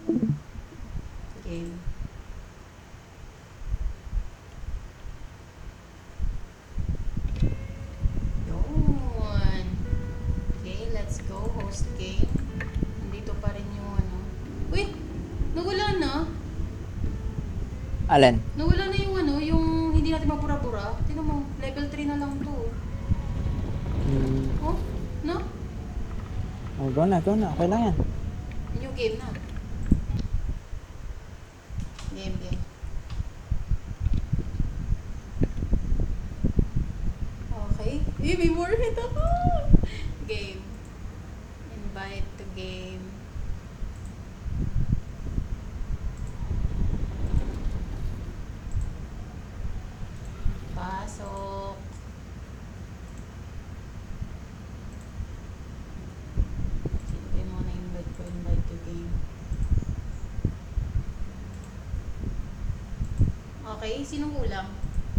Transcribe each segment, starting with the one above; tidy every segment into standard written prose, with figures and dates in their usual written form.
Game. Yun. Okay, let's go. Host game. Nandito pa rin yung ano. Uy! Nawala na. Alin? Nawala na yung ano, yung hindi natin mapura-pura. Tingnan mo, level 3 na lang to. Oh, no? Oh, go na. Okay lang yan. New game na. Game. Okay. Eh, may more hit ako! Game. Invite to game. Pasok. Sino ba yung mga na-invite ko? Invite to game. Okay, sinong kulang?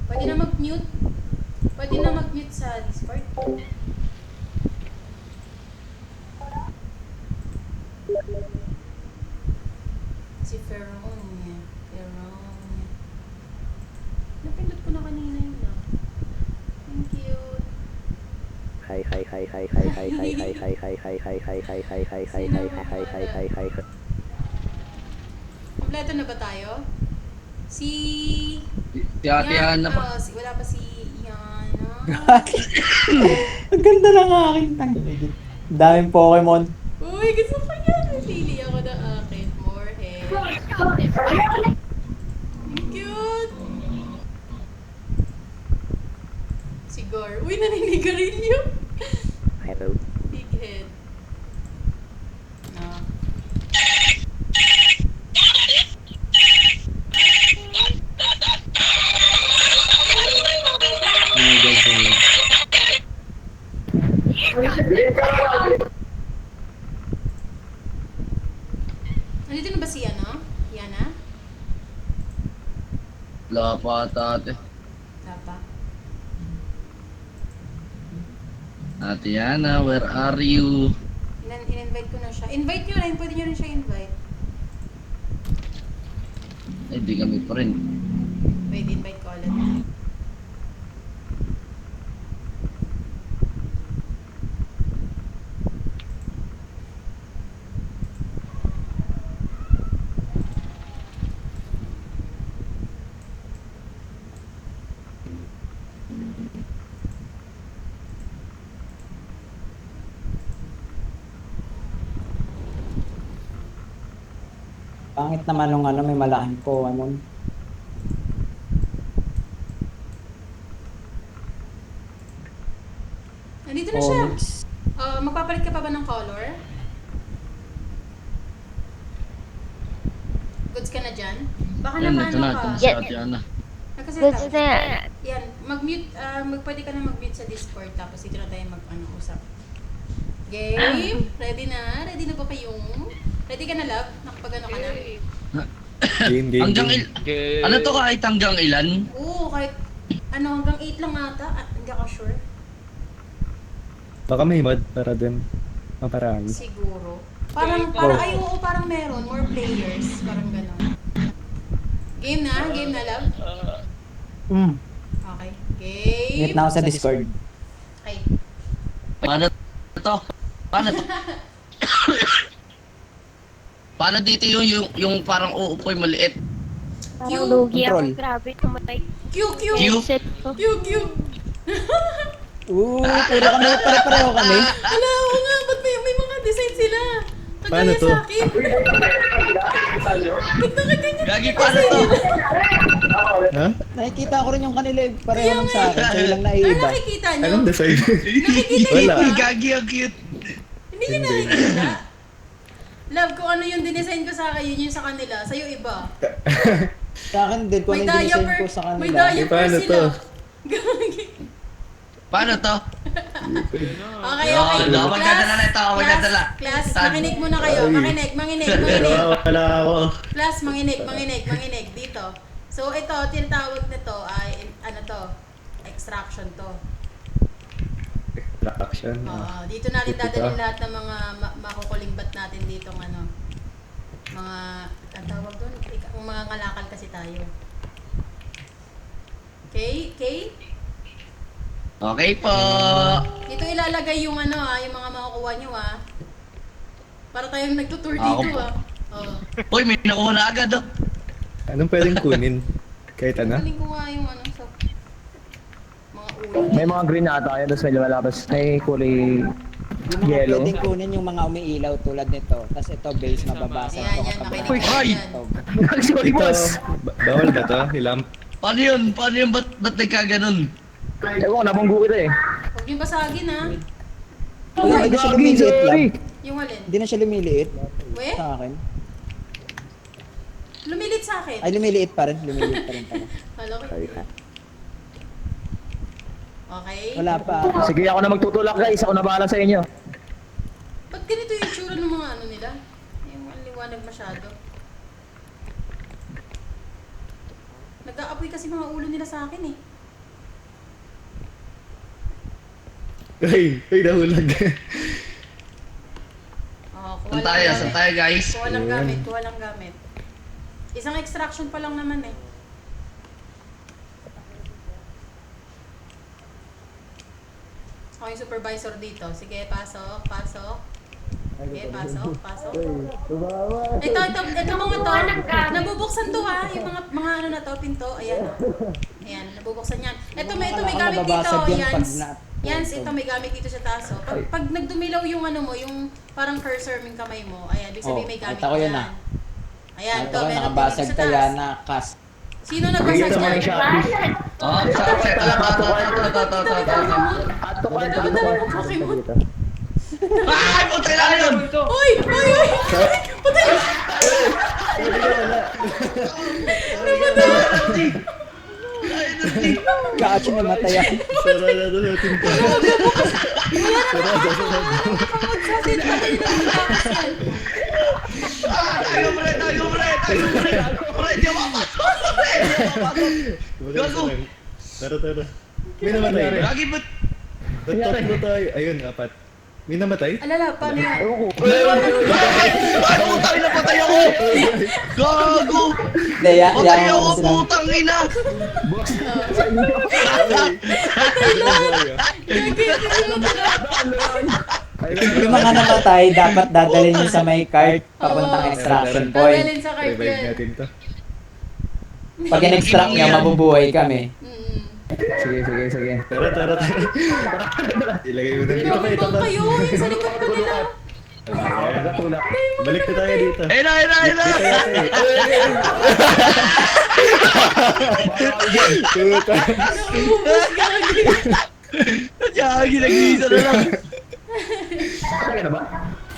Pwede na mag-mute? Pwede na mag-mute sa Discord? Si Feronia. Napindot ko na kanina yun ah. Thank you. Kompleto na ba tayo? Si Si Ate Ana pa. wala pa si Yana. Ang ganda ng aking tangin. Daming Pokemon. Uy, gusto ko yan. Pili ako ng akin. More hair. Ang cute. Sigar. Uy, naninigarilyo. Big head. No. Nandito na ba si ano? Yana? Wala pa ata ate. Wala pa. Ate Ana, where are you? In-invite ko na siya. Invite nyo rin. Pwede nyo rin siya invite. Ay, di kami pa rin. Wait, invite ko ulit. Pangit naman nung ano, may malaking Pokemon. Nandito na siya. Onyx. Magpapalit ka pa ba ng color? Goods ka na dyan? Baka Yan, ito nakaano na. ka. Ito na si Ate Ana. Nakasalita. Goods na yan. Yan. Mag-mute. Pwede ka na mag-mute sa Discord. Tapos dito na tayo mag-usap. Game? Ready na? Ready na ba kayong? Ready ka na, love? Nakapag-ano ka na? Game. Ano to kahit hanggang ilan? Oo, kahit hanggang 8 lang ata. Hindi ako sure. Baka may mod para din maparami. Siguro. Parang meron. More players. Parang gano'n. Game na, love? Okay. Game. Meet na ako sa Discord. Okay. Paano to? Paano dito yung parang uupoy maliit? Parang lugi ako. Control. Grabe, tumatay. Q. Headset ko. Q. Puro kami, pare-pareho kami. Ala, oo nga. Ba't may mga design sila? Paano Kagaya to? sa akin. Ba't nakaganyan? Gagi, paano to? Ha? Nakikita ko rin yung kanila, pareho lang sa akin. Sa'yo lang naiiba. Nakikita nyo? Anong design? Nakikita nyo Wala. ba? Gagi, ang cute. Hindi nyo nakikita? Love, kung ano yung dinesign ko sa akin, yun yung sa kanila. Sa'yo iba. Sa akin din, kung May ano yung design diaper. ko sa May kanila. diaper Paano sila. to? Gagi. Paano to? Okay. Magdadala na ito. Magdadala. Class, makinig muna kayo. Makinig. Wala ako. Class, manginig. Dito. So, ito, tinatawag na to ay, ano to, extraction to. Action. Dito natin dadalhin lahat ng mga makukulimbat natin dito ng ano. Mga, ang tawag doon, mga ngalakal kasi tayo. Okay? Okay? Okay po. Dito ilalagay yung ano yung mga makukuha nyo Para tayong nagtutour Ako dito po. Oo. Uy, may nakuha na agad oh. Anong pwedeng kunin? Kahit ano? Galing ko nga yung ano sa mga ulo. May mga green ata yun, tapos may lumalabas. May kulay Yung mga Yellow. pwedeng kunin yung mga umiilaw tulad nito. Tapos ito base mababasa Ayan, ito yan, kapag makinig Uy, kayo ay! dyan. Sorry, Ito, boss! bawal ba to? Ilam? Paano yun? Paano yun? Ba't nagkaganon? Ewan ko, nabunggo kita eh. Huwag niyo basagin Wala, hindi siya lumiliit lang. Yung alin? Hindi na siya lumiliit We? sa akin. Lumilit sa akin. Ay, lumiliit pa rin. Lumiliit pa rin pala. Hello? Okay. Wala pa. Sige, ako na magtutulak guys. Ako na bahala sa inyo. Ba't ganito yung itsura ng mga ano nila? Yung ang liwanag masyado. Nag-aapoy kasi mga ulo nila sa akin eh. Ay, nahulag. Oh, Saan tayo? Saan tayo guys? Kuha lang gamit, kuha lang gamit. Isang extraction pa lang naman eh. Ako yung supervisor dito. Sige, pasok, pasok. Sige, pasok, pasok. Ito mga to. Nabubuksan to yung mga ano na to, pinto. Ayan. Ayan, nabubuksan yan. Ito may gamit dito. Mababasag yan Yan. pag na- Yan, ito may gamit dito sa taso. Pag nagdumilaw yung ano mo, yung parang cursor ng kamay mo, ayan, ibig sabihin may gamit nakita ko yun, yan. Ayan, ito, Ito, meron din nakabasag dito sa kaya taas. na kas. Sino nagbasag Dito mga dyan? Shopee. Oh, set lang. Ato ka, Ano ba naman ang Pokemon? Ay, puti na yun! Uy! Uy! Uy! Patay! Kacho namatay ako. Sara na to natin to. Pamagsasin pa tayo ng takas yan. Tayo pre! Pre, di ako Gago. Tara. May namatay. Lagi ba't? Tatlo tayo. Ayun, 4. May namatay? Alala, paano yan? Ay, putang ina, patay ako! Gago! Kaya, Patay kaya ako, sila. putang ina! Yung mga namatay, dapat dadalhin nyo sa may cart papuntang extraction point. Dadalhin sa cart Revive yan. natin to. Pag in-extract nyo, mabubuhay kami. Sige. Tara. Ilagay mo na dito. Grabe bang kayo? Yung sa likod ko nila. Ayan. Balik na tayo dito. Ayun na! Ubus gagi. Gagi, nag-iisa na lang. Kaya na ba?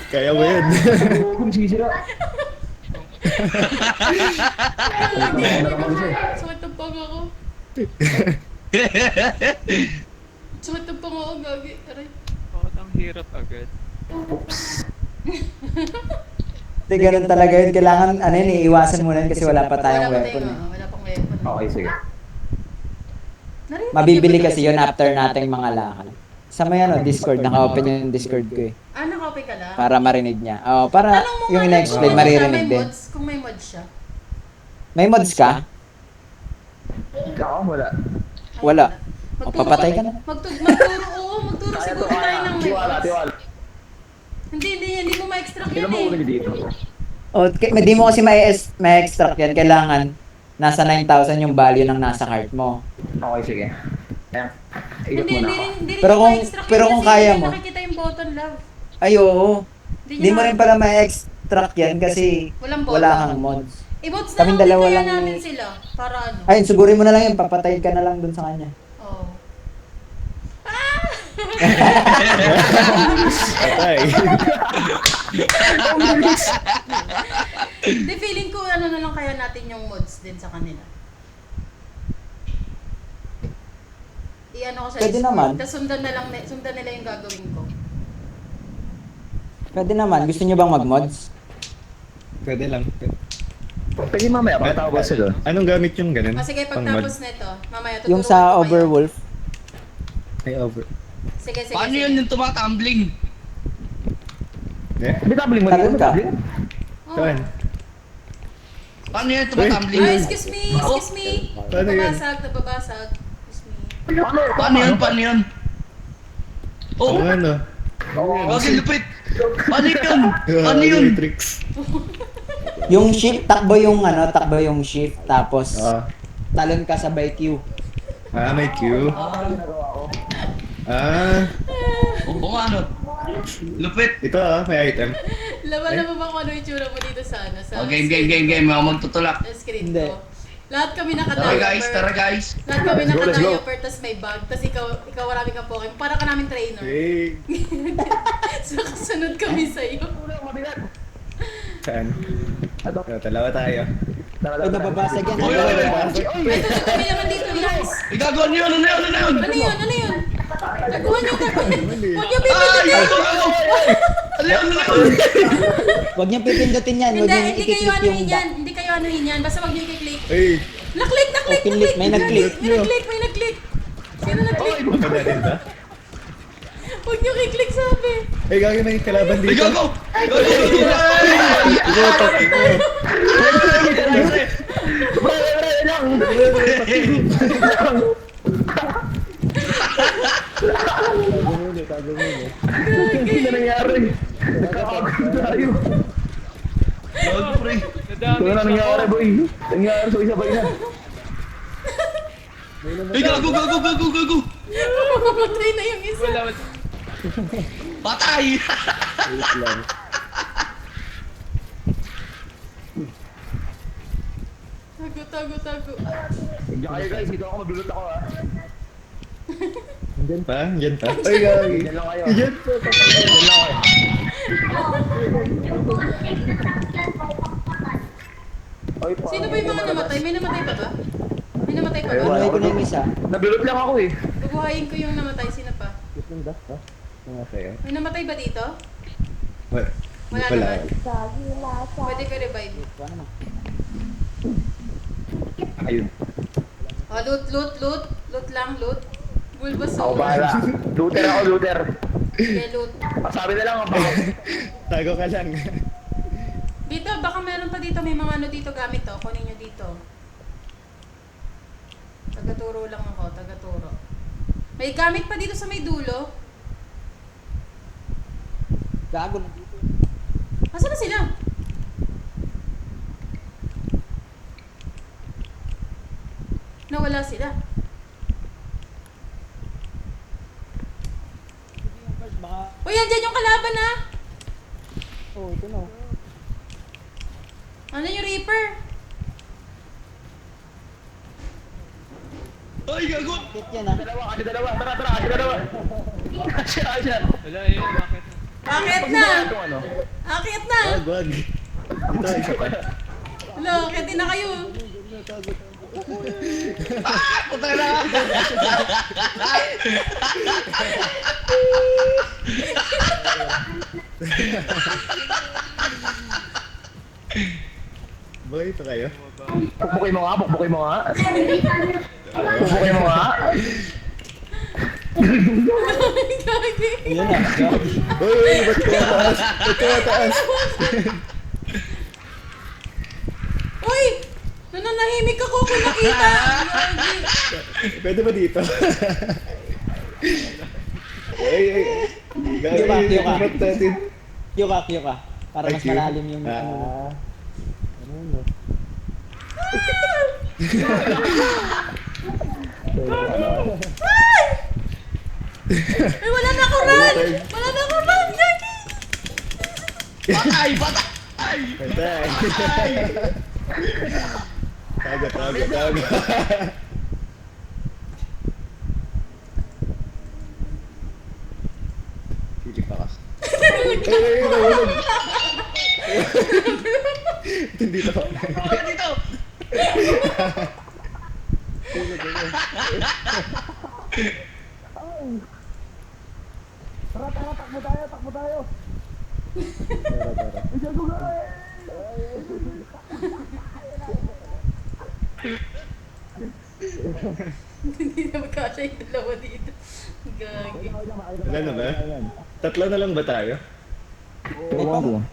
Kaya mo yun. Kung sisira. Sakit ang panga ko. Sakit ang panga ko, gagi. Aray. Bakit ang hirap agad? Hindi, ganun talaga yun. Kailangan, iiwasan muna yun kasi wala pa tayong Wala pa weapon. tayong, wala pang weapon. Okay, sige. Narinig Mabibili niyo ba kasi yun after nating mga lakad. Sa may Discord, naka-open yung Discord ko eh. Naka-open ka lang? Para marinig niya. Oo, para Tanong mo yung nga ina-explain, kung maririnig may din. mods, kung may mods siya. May mods ka? Ako, wala. Ay, Wala. O, Magturo papatay ka pa- na. Magturo siguro tayo ng may mods. Tiwala. Hindi mo ma-extract yan Ilan mo ulit eh. dito? O, di mo kasi may-extract yan. Kailangan nasa 9,000 yung value ng nasa cart mo. Okay, sige. Ayan. Ikot Hindi muna ako. rin Pero niya kung- ma-extract pero yan kung kasi kaya hindi mo. nakikita yung button, love. Ay, oo. Hindi Di mo niya rin pala may-extract yan kasi Walang wala button. kang mods. I-mods na Kaming lang din dalawa kaya lang namin yung- sila. Para ano. Ayun, sugurin mo na lang yun. Papatayin ka na lang dun sa kanya. Oo. Patay. Hindi, feeling ko ano na lang kaya natin yung mods din sa kanila. I-ano ko sa Pwede Discord. naman. Tapos sundan nila yung gagawin ko. Pwede naman. Gusto nyo bang mag-mods? Pwede lang. Pwede mamaya, pakatawag ko sila. Anong gamit yung ganun? Sige, Pang-mod? pagtapos nito, mamaya tuturuan Yung ko sa kayo. Overwolf. Ay, over. Sige. Paano yun yung tumatumbling? Eh? Di tabling mo Talon dito. ka. Oo. Saan? Paano yan? Tumatumbling? Ay, excuse me, excuse me. Paano yun? Nababasag. Excuse me. Paano yun? Paano yun? Oh, Ano? wag lupit. Paano yun? Paano yun? Tricks. Yung shift, takbo yung shift, tapos Ah, talon ka sabay Q. may Q. Ah, Oo nga, ano? Lupit. ito may item. Laban na ba kung ano yung tsura mo dito sa ano? Sa Oh, game. Ako magtutulak. Sa screen Hindi. ko. Lahat kami Tara nakadiaper. guys, tara guys. Lahat kami Let's go, let's go. nakadiaper, tas may bag. Tas ikaw marami kang Pokemon. Para ka namin trainer. Hey, So, kasunod kami sa'yo. saan? Dalawa tayo. Ay, nababasag yan. Uy, uy, uy. Ito, may naman dito, guys. Igagawa niyo yun, ano yun? Ano yun? Ano yun? Taguhan niyo, taguhan niyo. Huwag niyo Ay, pipindutin. gago! Ano yun? Huwag niyong pipindutin yan. Huwag Hindi, niyong hindi kayo i-click anuhin yung yan. Hindi kayo anuhin yan. Basta wag niyo i-click. Hey, Naklik, naklik, Oh, click. May nag-click. May nag-click. Sino nag-click? ano rin ba? Huwag niyo i-click, sabi. Hey, gagawin may kalaban dito. Igago! Ano na nangyari? Nagkakagulo tayo. Gago, pre. Nadamage Ano na nangyari, ako. boy? Nangyari sa isabay na. Ay, gago! Mamamatay na yung isa. Wala. Patay! Wait lang. Tago. Diyan kayo guys, dito ako maglulot ako ha. Andyan pa? Ay, gagawin. Diyan lang kayo. Andyan pa. Diyan lang kayo. Ay, Sino ba yung mga namatay? May namatay pa ba? May namatay pa ba? Ayun. Ano ko na yung isa? Naglulot lang ako eh. Bubuhayin ko yung namatay. Sino pa? Okay. May namatay ba dito? Wala. Wala naman. Pwede ko revive. Ano naman? Ayun. Oh, loot. Loot lang, loot. Ako Bulbasaur. bahala. Looter ako, looter. Okay, loot. Sabi na lang ang baka. Tago ka lang. Dito, baka meron pa dito. May mga ano dito gamit to. Kunin nyo dito. Tagaturo lang ako, tagaturo. May gamit pa dito sa may dulo. Gago. Asan na sila? Nawala sila. Baka, Uy, andyan yung kalaban ha! oh, ito na. Ano yung Reaper? Ay, gago! Hit yan ah. Dalawa. Tara, kasi dalawa. Asya. Wala yun, bakit? Akit na! Itong ano? Akit na! Wag. Dito, isa pa. Hello, akitin na kayo. Puta na! Boy, ito kayo. Bukbukin mo nga. Bukbukin mo nga. Gagi. Ayun na. Gago. Uy, ba't kaya taas? Ba't kaya taas? Uy! Nananahimik ako kung nakita. Gagi. Pwede ba dito? Ay. Gagawin Yung yung mat natin. Q ka. Para mas Ay, Q. malalim yung ano. Ah. Ay, wala na ako run! Wala na ako run! Gagi! Patay! Patay. Tago. Silip pa ka. Ay, nahulog. Dito. Bakit dito? Hindi na magkasya yung dalawa dito. Gagi. Wala na ba? Tatlo na lang ba tayo? May pang,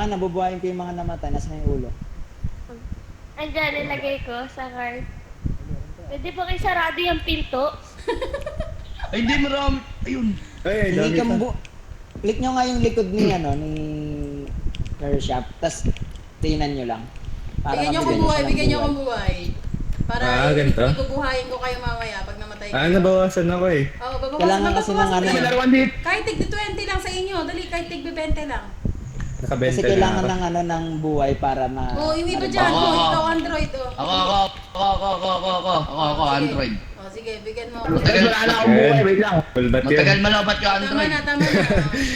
nabubuhayin ko yung mga namatay. Nasa na yung ulo. Andyan, nilagay ko sa cart. Pwede ba kayo sarado yung pinto? Ay, hindi marami. Ayun. Ay, Hindi dami ka pa. click nyo nga yung likod ni ni Hair Shop, tas tingnan nyo lang. Bigyan niyo mabigyan kong buhay, siya ng bigyan niyo kong buhay. Para ganito? ibubuhayin ko kayo mamaya pag namatay Ah, kayo. nabawasan ako eh. Oo, babawasan. Kailangan kasi ng ano May eh. laruan dito. Kahit tig 20 lang sa inyo. Dali, kahit tig 20 lang. Nakabenta Kasi na kailangan ako. ng ano ng buhay para Oo, yung iba dyan. Oo. Oo, ikaw Android. Oh. Ako, Sige. Android. Oh, sige, bigyan mo. Guys, wala na akong buhay. Wait lang. Full bat yun. Matagal malobat yung Tama Android. na, tama na.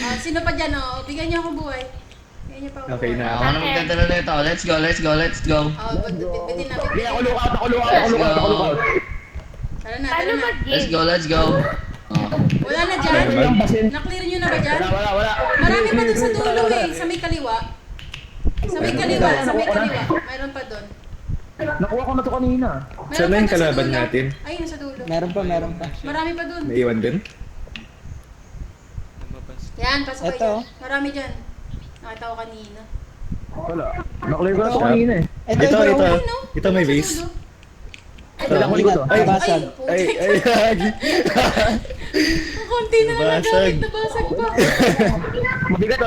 Oh, sino pa dyan? Oh, bigyan niyo ako buhay. Bigyan niyo pa ako Okay buhay. na. Ako na magdadala nito. Let's go, let's go, let's go. Oh, bitin na, Hindi, bitin. ako lookout, ako lookout, ako lookout, ako lookout. Tara na, Paano tara na. Let's mag-game? go, let's go. Oh. Wala na Ano dyan? yung basin? Na-clear niyo na ba dyan? Wala. Marami pa dun sa dulo eh, sa may kaliwa. Sa may kaliwa, sa may kaliwa. Mayroon pa dun. Nakuha ko na to kanina. Mayroon Saan na pa yung dun sa kalaban dulo. natin? Ayun, sa dulo. Meron pa. Marami pa dun. Naiwan din? Lumabas. Yan, pasok kayo Eto. dyan. Marami dyan. Nakita ko kanina. Wala. Nakuha ko na to kanina eh. Ito. Ayun, no? Ito may Sa base. dulo. Wala ko likod. Ay, Nabasag. Ay, hagi. Ang konti na lang Nabasag. nagamit, nabasag pa. Mabigat.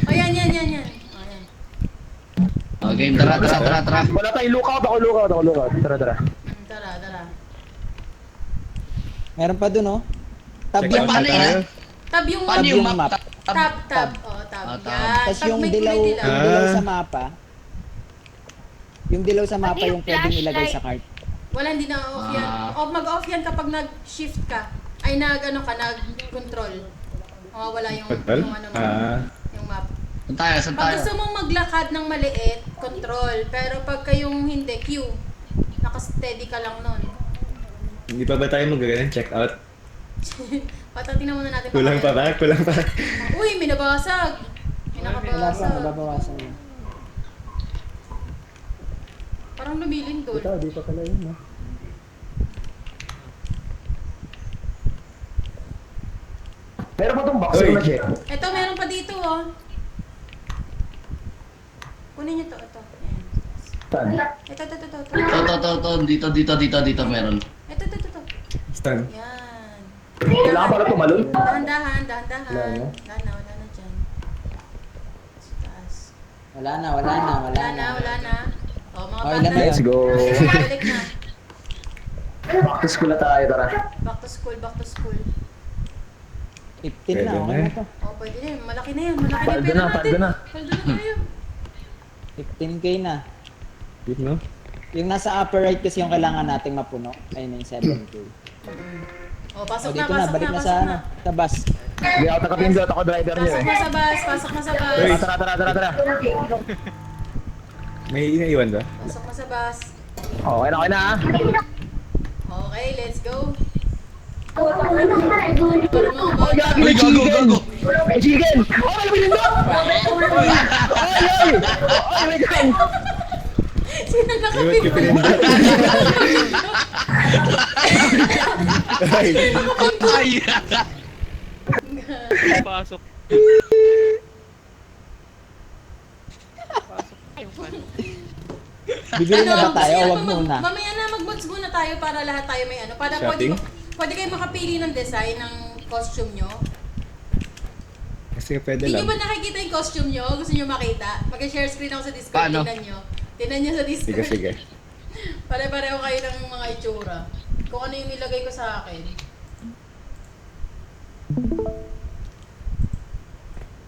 Ayan, yan. Ayan. Oh, game, tara. Wala tayong lookout, ako lookout. Tara. Tara. Meron pa dun oh. Tab Check yung out paano na yun? tayo. Tab yung Paano yung map? tab. Oh, tab. Ah, tab. Yan. Tas Pag yung may dilaw, kulay yung dilaw. dilaw Ah. sa mapa. Yung dilaw sa mapa Pati yung yung pwedeng ilagay flashlight. sa cart. Wala, hindi na off yan. Ah. Mag-off yan kapag nag-shift ka. Ay, nag-control. Mawawala yung Control? ano mo. Yung map. Saan Pag tayo? gusto mong maglakad ng maliit, control. Pero pag kayong hindi, Q. Nakasteady ka lang nun. Hindi pa ba tayo magagaling? Check out. Patatingnan muna natin. Kulang pa ba? Uy, may nabasag. May Wala pa, nakabasag. nababawasan yun. Parang lumilindol. di pa pala yun, no? Meron pa tong box Uy. ko na check. Ito, meron pa dito, oh. Kunin niyo to, ito. Ayan. Saan? Ito. Dito meron. Ito. Stan. Yan. Kailangan pala tumalon. Dahan-dahan. Wala na? Wala na dyan. Sa taas. Wala na. Wala na. O, mga Okay, bata. ilan na yun? go. Balik na. Back to school na tayo, tara. Back to school. 15 na, Pwede okay na. na to. O, pwede na yun. Malaki na yun. Malaki na yung Paldo pera na, natin. paldo na. Paldo na tayo. 15k na. Yun, no? Yung nasa upper right kasi yung kailangan nating mapuno. Ayun na yung 7k. O, pasok O na, dito na, balik na sa ano, sa bus. Hindi ako nakapindot, ako driver niyo Pasok eh. na sa bus. Pasok na sa bus. Uy. Tara. May inaiwan ba? Pasok na sa bus. Okay na ah. Okay, let's go. Oh, gagi, may chicken! May chicken! Oh, may pinindot! Oy, wait lang! Sino Iwan nakapindot? ko pinindot. Ay, Ay! Pasok. Pasok yung ano. Bibili na ba gusto tayo? niyo Wag ba muna. Mamaya na mag-mods muna tayo para lahat tayo may ano. Para Shopping? pwede kayo makapili ng design ng costume nyo. kasi pwede Hindi nyo lang. ba nakikita yung costume nyo? Gusto nyo makita? Mag-share screen ako sa Discord. Paano? Tingnan nyo. Tingnan nyo sa Discord. Sige. Pare-pareho kayo ng mga itsura. Kung ano yung nilagay ko sa akin.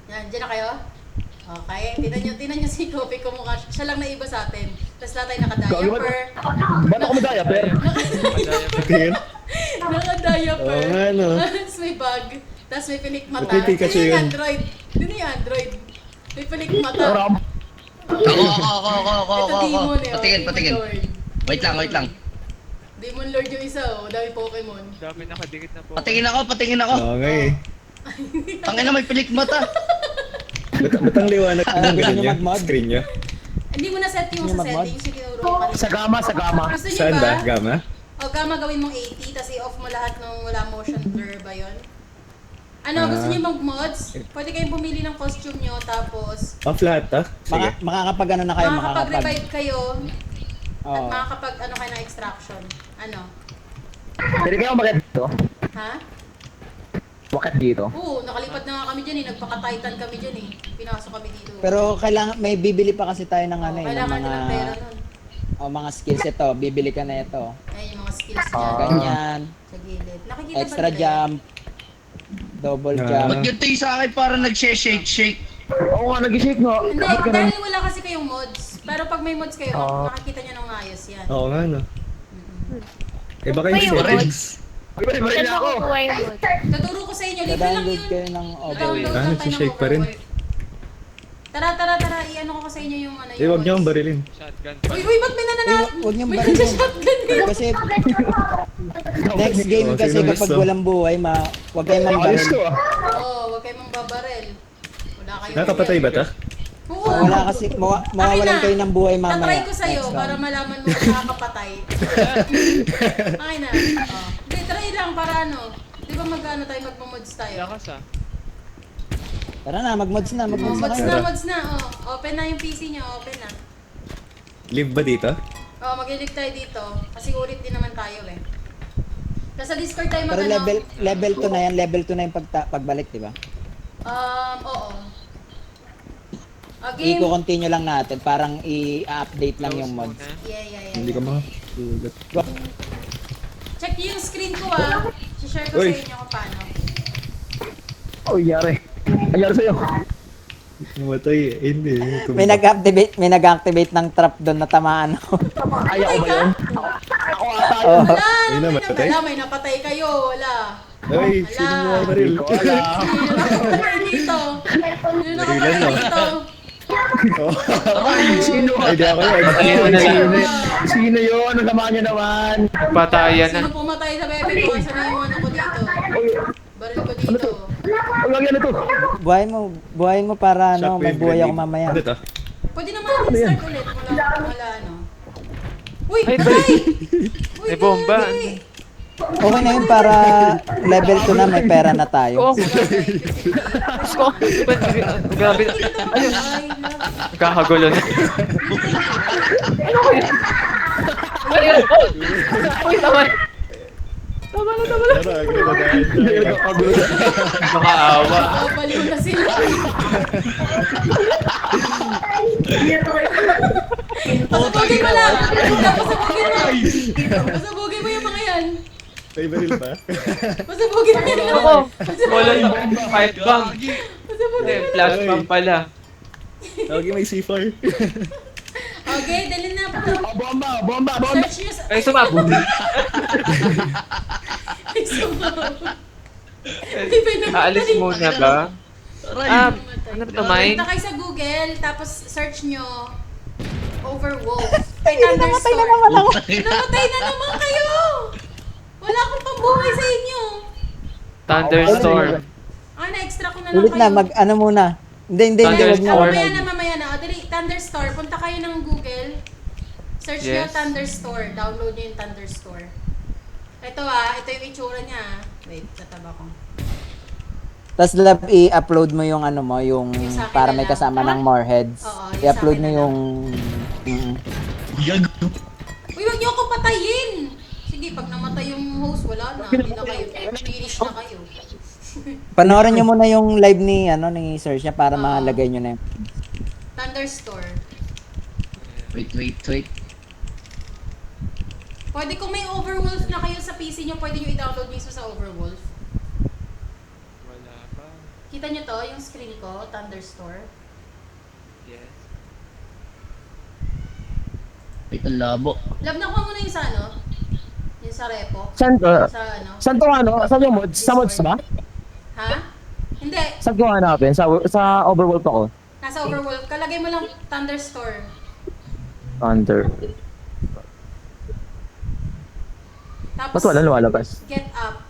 Yan, dyan na kayo? Okay, tingnan nyo si Kopi kung mukha siya lang na iba sa atin. Tapos lahat tayo naka-diaper. Ba't ako may diaper? Tingin? Naka-diaper. Oo nga, no? Tapos may bag. Tapos may pilik mata. Okay, Pikachu Yun yung yun. Android. Yun yung Android. May pilik mata. Ram. Ako. Ito Demon eh. Patingin. Demon Lord. Wait lang. Demon Lord yung isa oh. Dami Pokemon. Dami nakadikit na po. Patingin ako. Oo nga eh. Tangina, may pilik mata. Ba't ang liwanag Ano, ng gusto ganun niyo niya? mag-mod? Screen niya? Hindi mo na set yung Gusto niyo sa mag-mod? settings. Yung tinuro ko kanina. Sa gama. Gusto niyo Saan ba? ba? Gama? O gamma gawin mong 80, tapos i-off mo lahat ng wala motion blur ba yun? Ano, gusto niyo mag-mods? Pwede kayong pumili ng costume nyo, tapos Off lahat, ah? Sige. Makakapag ano na kayo, makakapag... makakapag-revive kayo. At Oo. makakapag ano kayo ng extraction. Ano? Pwede kayo umakit dito? Ha? Umakit dito? Oo, nakalipad na nga kami dyan eh. Nagpaka-titan kami dyan eh. Pinasok kami dito. Pero kailangan, may bibili pa kasi tayo ng ano eh, ng kailangan mga, natin ng pera nun. mga skills ito. Bibili ka na ito. Ayun yung mga skills niya. Ganyan, Sa gilid. Nakikita extra ba nila jump, double Ah. jump. Ba't yung tayo sa akin para nag-shake? Oo nga, nag-shake nga. Hindi, dahil wala kasi kayong mods. Pero pag may mods kayo, makikita nyo ng ayos yan. Oo nga, no? Eh, baka May yung mods. settings. Balik Saan na mo ako. kukuha yung mood? Tuturo ko sa inyo, libre lang Download yun. kayo ng Download overworld. lang tayo ng nagsishake pa rin. overworld. Tara, i-ano ko sa inyo yung ano Eh, wag niyo akong mods. barilin. Shotgun Uy, ba't may nananat? Huwag niyong May barilin. nagsa-shotgun eh. Kasi next game Oh, kasi sino kapag gusto? walang buhay, huwag kayong Ayos mambaril. to ah. Oo, huwag kayong mangbabarel. Wala kayong... Nakapatay ba ta? Oo. Wala kasi, mawawalan kayo ng buhay mamaya. Tatry ko sa'yo Next para round. malaman mo kung nakakapatay. Okay na. Oh. Hindi, try lang para ano. Di ba mag-ano tayo, magmamods tayo? lakas ah. Tara na, mag-mods na Oh, kayo. mods na. Oh. Open na yung PC niyo, open na. Live ba dito? Oh, mag-live tayo dito. Kasi ulit din naman tayo eh. Tapos sa Discord tayo Pero mag-ano. level 2 na yan, level 2 na yung pagbalik, di ba? Oo. Game. I-continue lang natin, parang i-update lang yung mods. Yeah. Hindi ka makakulat. Check niyo yung screen ko ah. Share ko Uy. sa inyo kung paano. Oh, yari. Ang yari sa'yo. Namatay eh. Hindi. May nag-activate ng trap doon na tamaan ako. Ayaw ko ba yun? Ako ata yun. Oh. Wala! Ay, namatay? May napatay kayo. Wala. Ay, sino mo ang baril? Hindi ko alam. Sino nakapatay dito? Sino nakapatay Barilan, no? dito? Sino? Ay, di ako yun. Sino yun? Ang sama niya naman. Patayan na. Sino pumatay sa bebe ko? Saan na yung ano ko dito? Baril ko dito. Ang lagyan na to. Buhayin mo para ano, may Shockwave buhay ako grenade. mamaya. Ano to? Pwede naman natin start ulit. Wala ano. Uy! Ay, Ay! Uy, May bomba. grabe. Okay na yun para level 2 na, may pera na tayo. Oh, grabe. Ay, Nagkakagulo na. Ayun! Uy, naman! Tara, grenade. Makaawa. baliw na sila. Pasabugin mo lang! Pasabugin mo yung mga yan. May baril pa? Pasabugin mo yung Ako! Wala yung fight bomb. Pasabugin Eh, mo lang. flash bomb pala. Tawagin may C4. Okay, dali na po. Oh, bomba. Search nyo sa... Ay, sumabog. Ay, sumabog. Di ba naman Aalis tayo? muna ba? Ano to, mine? Punta kayo sa Google, tapos search nyo Overwolf. Ay, namatay na naman ako. Namatay na naman kayo! Wala akong pambuhay sa inyo. Thunderstorm. Na-extra ko na lang Ulit na, kayo. ano muna. Hindi, Thunderstorm. Mamaya na. O, dali, Thunderstore. Punta kayo ng Google. Search nyo Yes. Thunderstore. Download nyo yung Thunderstore. Ito ito yung itsura niya. Wait, tataba ko. Tapos lab, i-upload mo yung ano mo, yung Yung sa akin para na may lang. kasama ng more heads. Oo, yung I-upload sa mo akin na yung... Uy, wag niyo ako patayin! Sige, pag namatay yung host, wala na. Hindi na kayo. Finish na kayo. Panoorin nyo muna yung live ni ni Sir siya para malagay nyo na yung... Thunderstore. Wait. Pwede kung may Overwolf na kayo sa PC nyo, pwede nyo i-download mismo sa Overwolf. Wala pa. Kita nyo to, yung screen ko, Thunderstore. Yes. Wait, ang labo. Lab, nakuha mo na yung sa ano? Yung sa repo? Saan to? Sa ano? Saan to ano? Saan yung mods? Sa mods ba? Ha? Hindi. Saan ko hanapin? Sa Overworld ako. Nasa Overwolf. Kalagay mo lang Thunderstore. Thunder. Tapos, Ba't wala lumalabas? get up.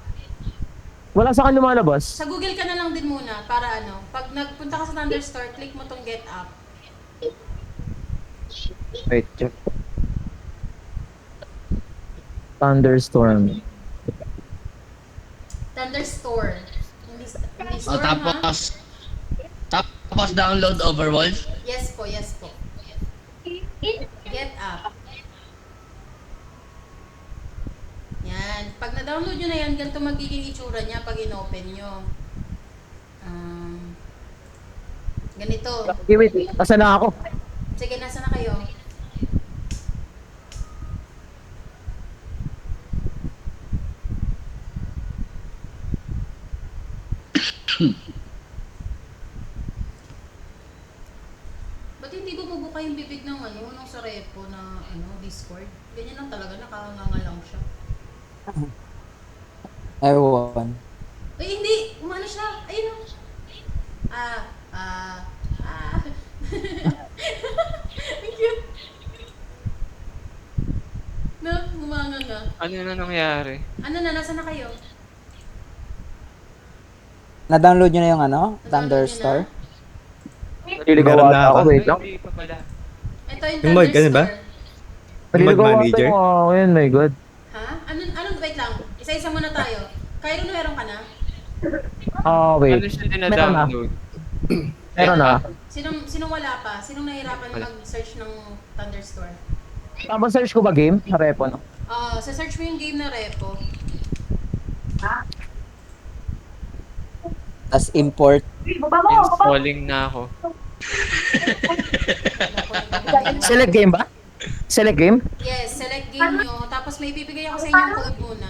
Wala sa akin lumalabas. Sa Google ka na lang din muna para ano. Pag nagpunta ka sa Thunderstore, click mo tong get up. Wait, check. Thunderstorm. Thunderstore. Hindi O, storm ha? tapos download Overwolf. Yes po. Get up. Na-download nyo na yan, ganito magiging itsura niya pag in-open nyo. Ganito. Okay, wait. Asan na ako? Sige, nasa na kayo? Ba't hindi bumubuka yung bibig ng nung sa repo na Discord? Ganyan lang talaga, nakanganga lang siya. Ewan. Ay, hindi! Umano siya! Ayun o! Ang cute! No, gumanganga. Ano na nangyari? Ano na, nasa na kayo? Na-download nyo na yung Thunder Na-download nyo Store? Naliligaw Meron na ata ako. ako. Wait lang. Hindi pa pala. Ito yung Yung mod, Thunder ganun ba? Store. Naliligaw ata manager? yung akin. My God. Ha? Wait lang. Isa-isa muna tayo. Kyro, meron ka na? Ah, Ano wait. siya dina-download? Meron na. Sinong wala pa? Sinong nahirapan mag-search ng Thunder Store? Tapos search ko ba game? Sa repo, no? Sa search mo yung game na repo. Tapos import. Installing na ako. Select game ba? Select game? Yes, select game nyo. Tapos may bibigay ako sa inyo yung code muna.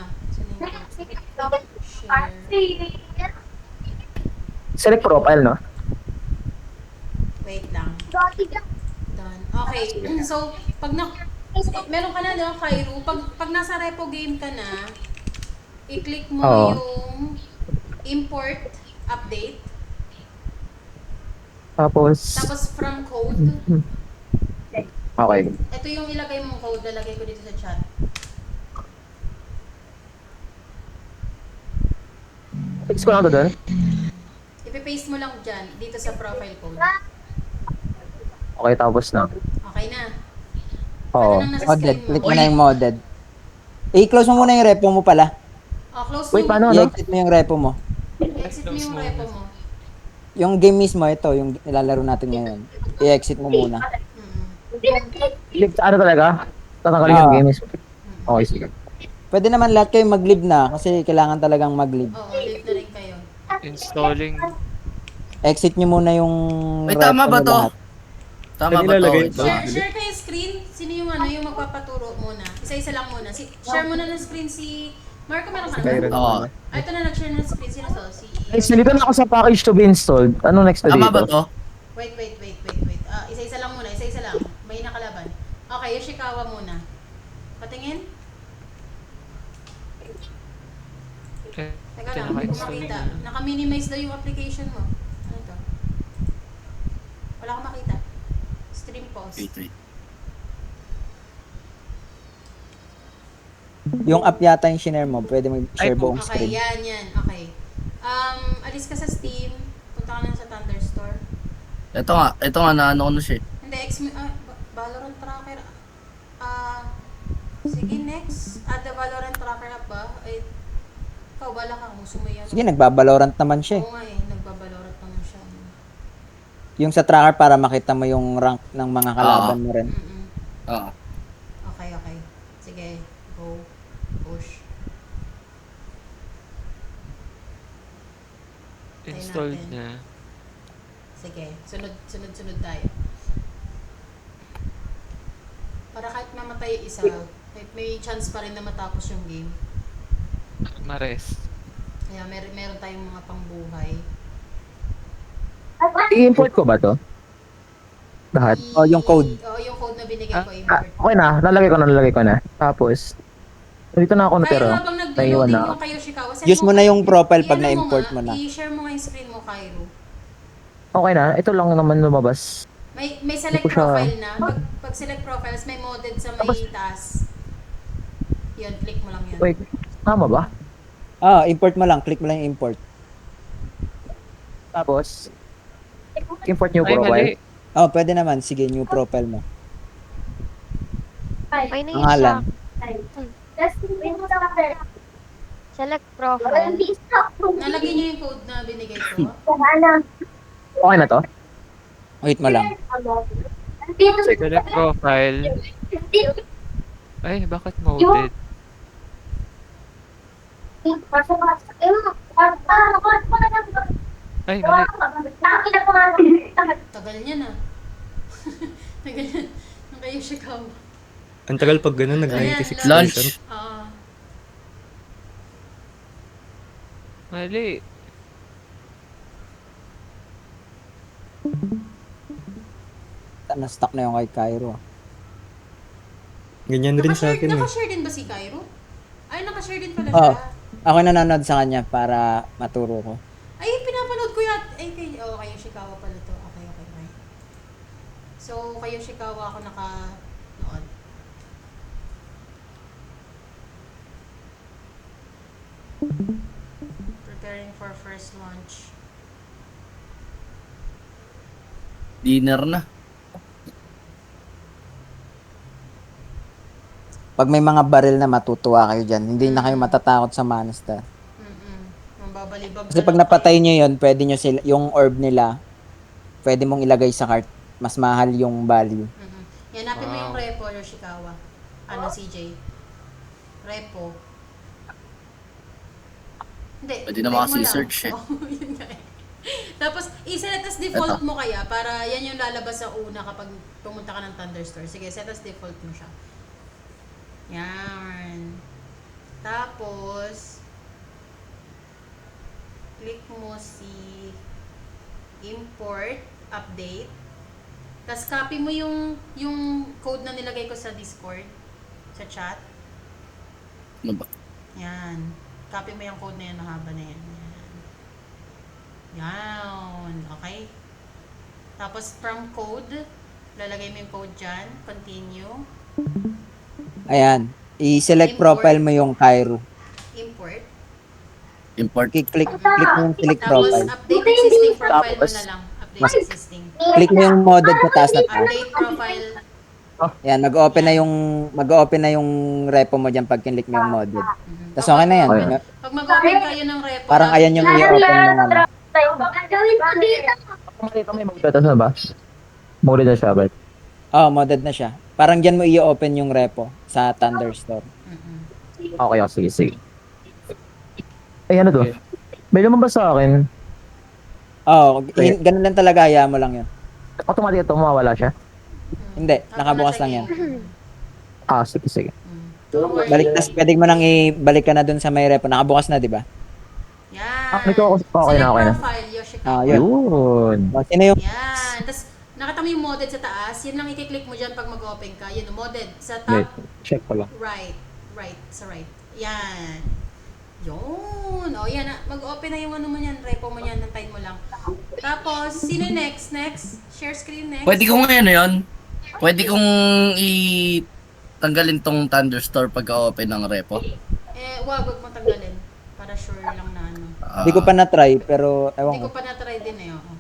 Share. Select profile, no? Wait lang. Done. Okay. So, meron ka na, no, Kyro? Pag nasa repo game ka na, i-click mo Oo. yung import update. Tapos, From code, okay. ito yung ilagay mong code, lalagay ko dito sa chat. Fix ko lang to doon. Ipipaste mo lang dyan, dito sa profile code. Okay, tapos na. Okay na. Oo. Ano nang nasa Modded. screen mo? Click mo na yung modded. I-close mo muna yung repo mo pala. Close Wait, mo. paano, no? I-exit mo yung repo mo. Exit mo yung repo mo. Yung game mismo, ito, yung nilalaro natin ngayon. I-exit mo muna. Click, ano talaga? Tatanggalin yung Ah. game. Okay, sige. Pwede naman lahat kayo mag-live na kasi kailangan talagang mag-live. Oo, leave na rin kayo. Installing. Exit nyo muna yung May tama repo ba nyo to? lahat. Tama ba to? Nilalagay Ito. ito. Share kayo screen. Sino yung yung magpapaturo muna? Isa-isa lang muna. Share muna ng screen si... Marco, meron ka Kyron. na ba? Oo. Ito na nag-share ng screen. Sino to? Si... Guys, nalito na ako sa package to be installed. Ano next na Tama ba dito? to? Wait. Isa-isa lang muna. Isa-isa lang. May nakalaban. Okay, Yoshikawa muna. Patingin. Teka lang, hindi ko makita. Naka-minimize daw yung application mo. Ano to? Wala akong makita. Stream pause. Wait. Yung app yata yung shinare mo, pwede mag-share buong Okay, screen. yan. Okay. Alis ka sa Steam. Punta ka na sa Thunder Store. Ito nga na ano ko na siya. Hindi, Valorant Tracker. Sige, next. The Valorant Tracker app ba? Ay, ikaw, bala ka. Gusto mo yan. Sige, nagbabalorant naman siya. Oo nga nagbabalorant naman siya. Yung sa tracker para makita mo yung rank ng mga kalaban mo rin. Oo. Okay. Sige, go. Push. Installed natin. na. Sige, sunod tayo. Para kahit mamatay isa, may chance pa rin na matapos yung game. Mares. Kaya meron tayong mga pangbuhay. I-import ko ba to? Lahat? Oh, yung code. Oo, yung code na binigay ko, Ah, import. okay na. Lalagay ko na. Tapos, dito na ako natira. Kaya habang Naiwan nag-loading na. yung kayo, Shikawa, Use mo na yung profile pag na-import mo na. I-share mo nga yung screen mo, Kyro. Okay na. Ito lang naman lumabas. May select Hindi ko siya- profile na. Pag select profiles, may modded sa may taas. Yun, click mo lang yun. Wait, tama ba? Import mo lang. Click mo lang yung import. Tapos, import new Ay, mali. profile. Pwede naman. Sige, new profile mo. Ay, na Pangalan. Select profile. Nalagay niyo yung code na binigay ko. Okay na to? Wait mo lang. Select profile. Ay, bakit modded? Ay, mali. Tagal niya na. Tagal niya. Nung kayo Chicago. Ang tagal pag ganun, Ayan, nag-96%. Lunch. Ah, Mali. Na-stuck na yung kay Cairo. Ganyan rin sa akin eh. nakashare din ba si Cairo? Ay, nakashare din pala Oo. siya. Ako nanonood sa kanya para maturo ko. Ay, pinapanood ko yan. Ay, kayo Shikawa pala to. Okay. So, kayo Shikawa ako naka-nood. Preparing for first launch. Dinner na. Pag may mga baril na matutuwa kayo dyan, hindi na kayo matatakot sa monster. Mambabalibag Kasi pag napatay nyo yun, pwede nyo sila, yung orb nila, pwede mong ilagay sa cart. Mas mahal yung value. Hanapin mo yung Wow. repo, Yoshikawa. Ano, CJ? Repo. Hindi. Pwede naman type mo kasi lang. i-search eh. Oo, yun nga eh. Tapos, i-set as default mo kaya para yan yung lalabas sa una kapag pumunta ka ng Thunderstore. Sige, set as default mo siya. Yan. Tapos, click mo si import, update. Tapos copy mo yung code na nilagay ko sa Discord, sa chat. Ano ba? Yan. Copy mo yung code na yan, mahaba na yan. Yan. Okay? Tapos from code, lalagay mo yung code dyan. Continue. Ayan. I-select Import. profile mo yung Cairo. Import. Import. Click mo yung select Tapos profile. update existing profile mo Tapos, na lang. Update mas- existing. Click mo yung modded sa taas na taas. Update profile. Ayan, mag-open na yung repo mo dyan pag kinlik mo yung modded. Mhm. Tapos okay na yan. Okay. Pag mag-open kayo ng repo, Parang ayan yung i-open mo ano. Dito may magdata sa ba? Muli na siya, ba? Oh, modded na siya. Parang dyan mo i-open yung repo sa Thunderstore. Mhm. Okay, sige. Ay, ano to? May lumabas sa akin. Oh, ganun lang talaga, hayaan mo lang yun. Automatic ito, mawawala siya. Hindi, nakabukas lang yan. Ah, sige. Don't worry. Balik, tas pwede mo nang ibalik ka na dun sa may repo. Nakabukas na, di ba? Yan. Ito, okay na. Select profile, Yoshikawa. Yun. Yun. O, sino yung Yan. Tapos, nakita mo yung modded sa taas. Yan lang i-click mo dyan pag mag-open ka. Yun, modded. Sa Wait, top check ko lang. right. Right. Sa right. Yan. Yun. O, yan. Mag-open na yung ano mo yan. Repo mo yan. Nantayin mo lang. Tapos, sino yung next? Next? Share screen next? Pwede kong ano yun? Pwede kong tanggalin tong Thunderstore pagka-open ng repo. Wag mo tanggalin. Para sure lang na ano. Hindi ko pa na-try, pero Hindi ewan ko ko. pa na-try din eh. Oo.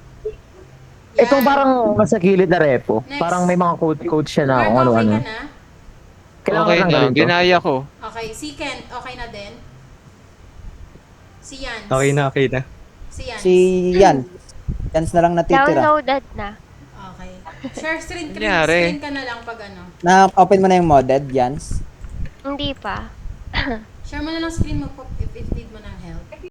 Ito parang nasa gilid na repo. Next. Parang may mga code siya na kung Mark, okay ano-ano. ka na? Kailangan Okay ko na, tanggalin to. ginaya ko. Okay. Si Kent, okay na din? Si Jans. Okay na. Si Jans. Si Yan. Chance na lang natitira. Downloaded na. Okay. Share screen Nangyari? ka na lang pag ano. Na-open mo na yung modded, Jans. Hindi pa. Share mo na lang screen mo if need mo na.